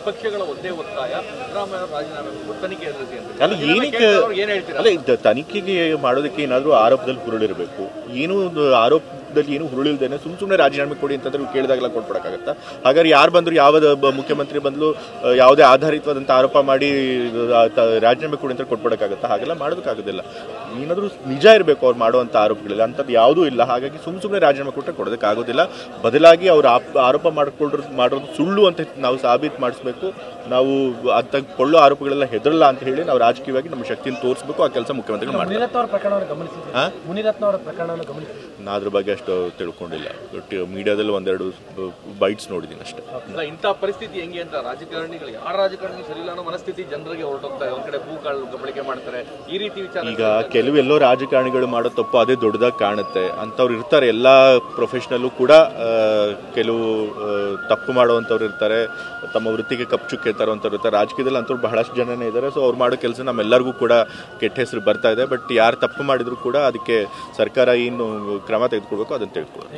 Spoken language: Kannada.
ವಿಪಕ್ಷಗಳ ಒಂದೇ ಒತ್ತಾಯ ಸಿದ್ದರಾಮಯ್ಯ ರಾಜೀನಾಮೆ ತನಿಖೆ ಎದುರಿಸಿ ಅಂತ. ಅಲ್ಲ ಏನಕ್ಕೆ ಅಲ್ಲ ತನಿಖೆಗೆ ಮಾಡೋದಕ್ಕೆ ಏನಾದರೂ ಆರೋಪದಲ್ಲಿ ಹುರುಳಿರಬೇಕು. ಏನೂ ಒಂದು ಆರೋಪದಲ್ಲಿ ಏನು ಹುರುಳಿಲ್ದೇನೆ ಸುಮ್ಮನೆ ರಾಜೀನಾಮೆ ಕೊಡಿ ಅಂತಂದ್ರೆ ಕೇಳಿದಾಗೆಲ್ಲ ಕೊಟ್ಬಿಡಕ್ಕಾಗತ್ತಾ? ಹಾಗಾದ್ರೆ ಯಾರು ಬಂದ್ರು, ಯಾವ ಮುಖ್ಯಮಂತ್ರಿ ಬಂದ್ರು ಯಾವುದೇ ಆಧಾರಿತವಾದಂಥ ಆರೋಪ ಮಾಡಿ ರಾಜೀನಾಮೆ ಕೊಡಿ ಅಂತ ಕೊಟ್ಬಿಡಕ್ಕಾಗತ್ತಾ? ಹಾಗೆಲ್ಲ ಮಾಡೋದಕ್ಕಾಗೋದಿಲ್ಲ. ಏನಾದರೂ ನಿಜ ಇರಬೇಕು ಅವ್ರು ಮಾಡುವಂಥ ಆರೋಪಗಳಿಲ್ಲ, ಅಂಥದ್ದು ಯಾವುದೂ ಇಲ್ಲ. ಹಾಗಾಗಿ ಸುಮ್ಮನೆ ರಾಜೀನಾಮೆ ಕೊಟ್ಟರೆ ಕೊಡೋದಕ್ಕಾಗೋದಿಲ್ಲ. ಬದಲಾಗಿ ಅವ್ರು ಆರೋಪ ಮಾಡೋದು ಸುಳ್ಳು ಅಂತ ನಾವು ಸಾಬೀತು ಮಾಡಿಸ್ಬೇಕು. ನಾವು ಅಂತ ಕೊಳ್ಳೋ ಆರೋಪಗಳೆಲ್ಲ ಹೆದರಲ್ಲ ಅಂತ ಹೇಳಿ ನಾವು ರಾಜಕೀಯವಾಗಿ ನಮ್ಮ ಶಕ್ತಿಯನ್ನು ತೋರಿಸಬೇಕು. ಆ ಕೆಲಸ ಮುಖ್ಯಮಂತ್ರಿಗಳು ಮಾಡ್ತಾರೆ. ನಾ ಅದ್ರ ಬಗ್ಗೆ ಅಷ್ಟು ತಿಳ್ಕೊಂಡಿಲ್ಲ. ಮೀಡಿಯಾದಲ್ಲಿ ಒಂದೆರಡು ಬೈಟ್ಸ್ ನೋಡಿದ್ದೀನಿ ಅಷ್ಟೇ. ಇಂಥ ಪರಿಸ್ಥಿತಿ ಹೆಂಗೆ ಅಂತ ರಾಜಕಾರಣಿಗಳು ಯಾರ ರಾಜಕಾರಣಿ ಸರಿ ಇಲ್ಲ ಅನ್ನೋ ಮನಸ್ಥಿತಿ ಜನರಿಗೆ ಹೊರಟೋಗ್ತಾರೆ. ಒಂದ್ ಕಡೆ ಭೂಕಾಳು ಬಳಕೆ ಮಾಡ್ತಾರೆ, ಈ ರೀತಿ ವಿಚಾರ. ಈಗ ಕೆಲವೆಲ್ಲೋ ರಾಜಕಾರಣಿಗಳು ಮಾಡೋ ತಪ್ಪು ಅದೇ ದೊಡ್ಡದಾಗಿ ಕಾಣುತ್ತೆ. ಅಂಥವ್ರು ಇರ್ತಾರೆ, ಎಲ್ಲ ಪ್ರೊಫೆಷನಲ್ಲೂ ಕೂಡ ಕೆಲವು ತಪ್ಪು ಮಾಡುವಂಥವ್ರು ಇರ್ತಾರೆ, ತಮ್ಮ ವೃತ್ತಿಗೆ ಕಪ್ಪು ಚುಕ್ಕೆ ತರುವಂಥವ್ರು ಇರ್ತಾರೆ. ರಾಜಕೀಯದಲ್ಲಿ ಅಂಥವ್ರು ಬಹಳಷ್ಟು ಜನನೇ ಇದ್ದಾರೆ. ಸೊ ಅವ್ರು ಮಾಡೋ ಕೆಲಸ ನಮ್ಮೆಲ್ಲರಿಗೂ ಕೂಡ ಕೆಟ್ಟ ಹೆಸರು ಬರ್ತಾ ಇದೆ. ಬಟ್ ಯಾರು ತಪ್ಪು ಮಾಡಿದ್ರು ಕೂಡ ಅದಕ್ಕೆ ಸರ್ಕಾರ ಏನು ಕ್ರಮ ತೆಗೆದುಕೊಳ್ಬೇಕು ಅದನ್ನು ತೆಗೆದುಕೊಳ್ಳೋದು.